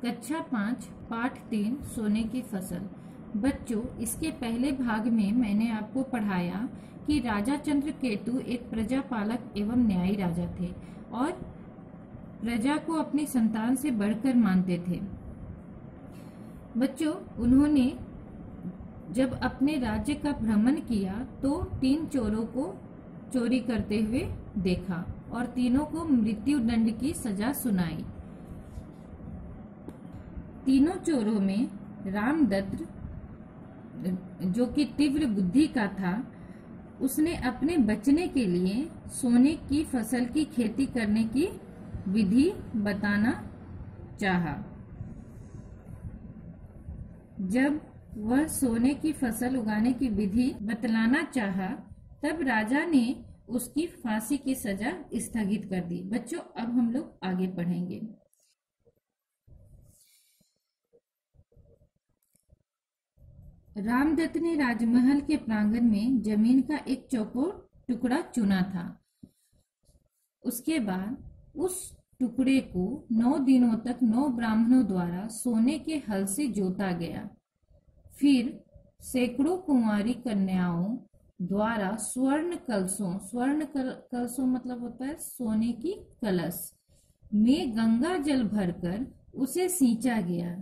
कक्षा 5 पाठ 3 सोने की फसल। बच्चों, इसके पहले भाग में मैंने आपको पढ़ाया कि राजा चंद्रकेतु एक प्रजापालक एवं न्यायी राजा थे और प्रजा को अपनी संतान से बढ़कर मानते थे। बच्चों, उन्होंने जब अपने राज्य का भ्रमण किया तो 3 चोरों को चोरी करते हुए देखा और तीनों को मृत्यु दंड की सजा सुनाई। तीनों चोरों में रामदत्त, जो कि तीव्र बुद्धि का था, उसने अपने बचने के लिए सोने की फसल की खेती करने की विधि बताना चाहा। जब वह सोने की फसल उगाने की विधि बतलाना चाहा, तब राजा ने उसकी फांसी की सजा स्थगित कर दी। बच्चों, अब हम लोग आगे पढ़ेंगे। रामदत्त ने राजमहल के प्रांगण में जमीन का एक चौकोर टुकड़ा चुना था। उसके बाद उस टुकड़े को 9 दिनों तक 9 ब्राह्मणों द्वारा सोने के हल से जोता गया। फिर सैकड़ों कुंवारी कन्याओं द्वारा स्वर्ण कलशों मतलब होता है सोने की कलश में गंगा जल भरकर उसे सींचा गया।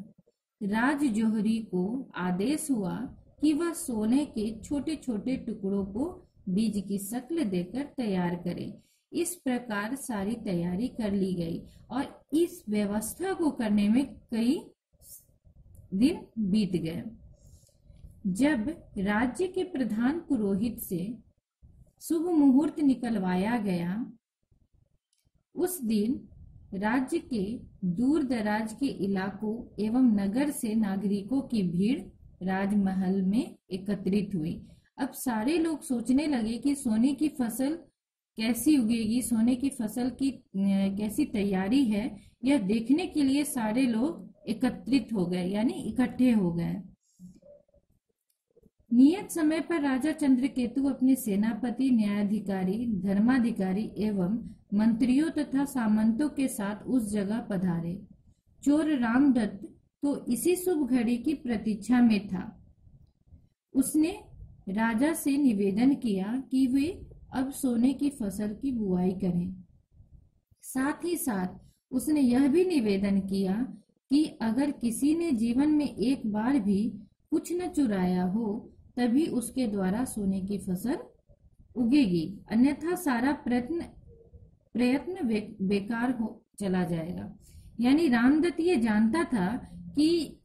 राज जोहरी को आदेश हुआ कि वह सोने के छोटे छोटे टुकड़ों को बीज की शक्ल देकर तैयार करे। इस प्रकार सारी तैयारी कर ली गई और इस व्यवस्था को करने में कई दिन बीत गए। जब राज्य के प्रधान पुरोहित से शुभ मुहूर्त निकलवाया गया, उस दिन राज्य के दूर दराज के इलाकों एवं नगर से नागरिकों की भीड़ राजमहल में एकत्रित हुई। अब सारे लोग सोचने लगे कि सोने की फसल कैसी उगेगी, सोने की फसल की कैसी तैयारी है, यह देखने के लिए सारे लोग एकत्रित हो गए, यानी इकट्ठे हो गए। नियत समय पर राजा चंद्रकेतु अपने सेनापति, न्यायाधिकारी, धर्माधिकारी एवं मंत्रियों तथा सामंतों के साथ उस जगह पधारे। चोर रामदत्त तो इसी शुभ घड़ी की प्रतीक्षा में था। उसने राजा से निवेदन किया कि वे अब सोने की फसल की बुआई करें। साथ ही साथ उसने यह भी निवेदन किया कि अगर किसी ने जीवन में एक बार भी कुछ न चुराया हो, तभी उसके द्वारा सोने की फसल उगेगी, अन्यथा सारा प्रयत्न बेकार हो चला जाएगा। यानी रामदत्त ये जानता था कि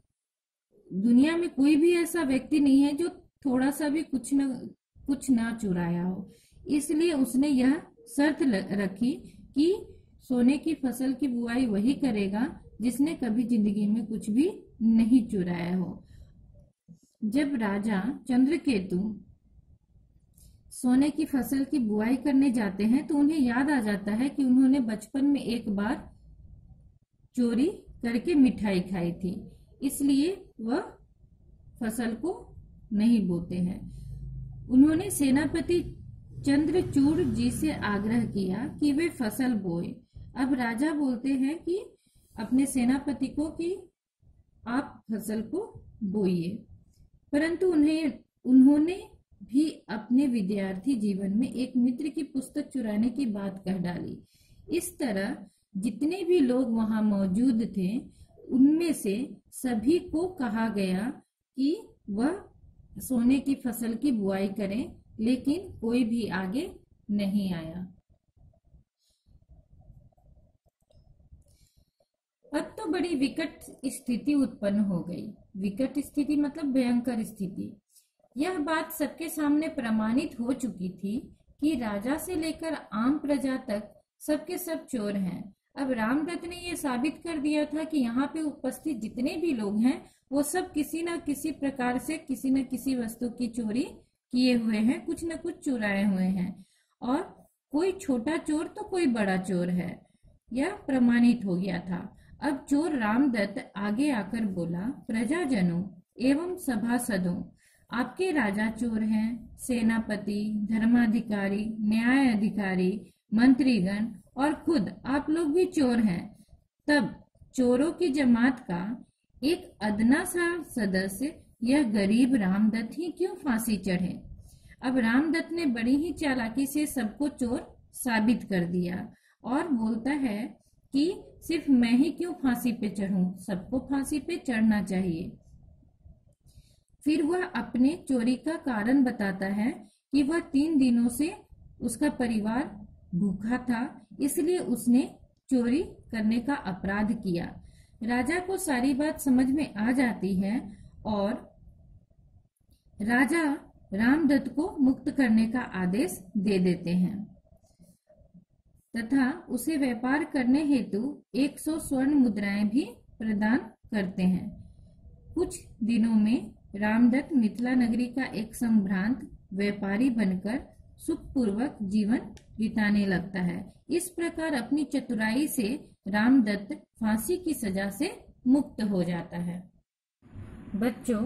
दुनिया में कोई भी ऐसा व्यक्ति नहीं है जो थोड़ा सा भी कुछ ना चुराया हो। इसलिए उसने यह शर्त रखी कि सोने की फसल की बुआई वही करेगा जिसने कभी जिंदगी में कुछ भी नहीं चुराया हो। जब राजा चंद्रकेतु सोने की फसल की बुआई करने जाते हैं तो उन्हें याद आ जाता है कि उन्होंने बचपन में एक बार चोरी करके मिठाई खाई थी, इसलिए वह फसल को नहीं बोते हैं। उन्होंने सेनापति चंद्रचूड़ जी से आग्रह किया कि वे फसल बोए। अब राजा बोलते हैं कि अपने सेनापति को कि आप फसल को बोइए, परंतु उन्होंने भी अपने विद्यार्थी जीवन में एक मित्र की पुस्तक चुराने की बात कह डाली। इस तरह जितने भी लोग वहां मौजूद थे, उनमें से सभी को कहा गया कि वह सोने की फसल की बुआई करें, लेकिन कोई भी आगे नहीं आया। अब तो बड़ी विकट स्थिति उत्पन्न हो गई। विकट स्थिति मतलब भयंकर स्थिति। यह बात सबके सामने प्रमाणित हो चुकी थी कि राजा से लेकर आम प्रजा तक सबके सब चोर हैं। अब रामदत्त ने यह साबित कर दिया था कि यहाँ पे उपस्थित जितने भी लोग हैं वो सब किसी न किसी प्रकार से किसी न किसी वस्तु की चोरी किए हुए हैं, कुछ न कुछ चुराए हुए हैं, और कोई छोटा चोर तो कोई बड़ा चोर है, यह प्रमाणित हो गया था। अब चोर रामदत्त आगे आकर बोला, प्रजाजनों एवं सभासदों, आपके राजा चोर हैं, सेनापति, धर्माधिकारी, न्याय अधिकारी, मंत्रीगण और खुद आप लोग भी चोर हैं। तब चोरों की जमात का एक अदना सा सदस्य यह गरीब रामदत्त ही क्यों फांसी चढ़े। अब रामदत्त ने बड़ी ही चालाकी से सबको चोर साबित कर दिया और बोलता है कि सिर्फ मैं ही क्यों फांसी पे चढ़ूं, सबको फांसी पे चढ़ना चाहिए। फिर वह अपने चोरी का कारण बताता है कि वह 3 दिनों से उसका परिवार भूखा था, इसलिए उसने चोरी करने का अपराध किया। राजा को सारी बात समझ में आ जाती है और राजा रामदत्त को मुक्त करने का आदेश दे देते हैं तथा उसे व्यापार करने हेतु 100 स्वर्ण मुद्राएं भी प्रदान करते हैं। कुछ दिनों में रामदत्त मिथिला नगरी का एक संभ्रांत व्यापारी बनकर सुखपूर्वक जीवन बिताने लगता है। इस प्रकार अपनी चतुराई से रामदत्त फांसी की सजा से मुक्त हो जाता है। बच्चों,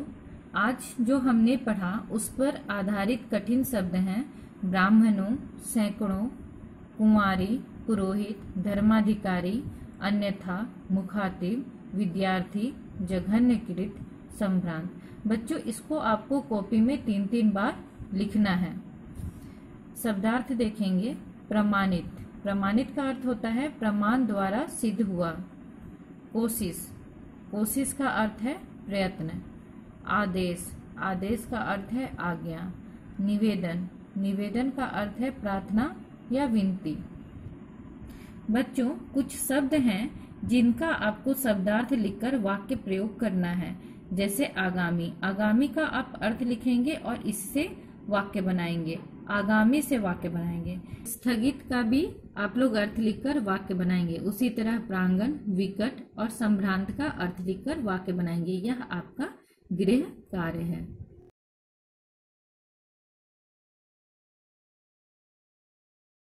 आज जो हमने पढ़ा उस पर आधारित कठिन शब्द हैं ब्राह्मणों, सैकड़ों, कुंवारी, पुरोहित, धर्माधिकारी, अन्यथा, मुखातिब, विद्यार्थी, जघन्यकृत, संभ्रांत। बच्चों, इसको आपको कॉपी में 3-3 बार लिखना है। शब्दार्थ देखेंगे। प्रमाणित, प्रमाणित का अर्थ होता है प्रमाण द्वारा सिद्ध हुआ। कोशिश, कोशिश का अर्थ है प्रयत्न। आदेश, आदेश का अर्थ है आज्ञा। निवेदन, निवेदन का अर्थ है प्रार्थना या विनती। बच्चों, कुछ शब्द हैं जिनका आपको शब्दार्थ लिखकर वाक्य प्रयोग करना है। जैसे आगामी, आगामी का आप अर्थ लिखेंगे और इससे वाक्य बनाएंगे, आगामी से वाक्य बनाएंगे। स्थगित का भी आप लोग अर्थ लिखकर वाक्य बनाएंगे। उसी तरह प्रांगण, विकट और संभ्रांत का अर्थ लिखकर वाक्य बनाएंगे। यह आपका गृह कार्य है।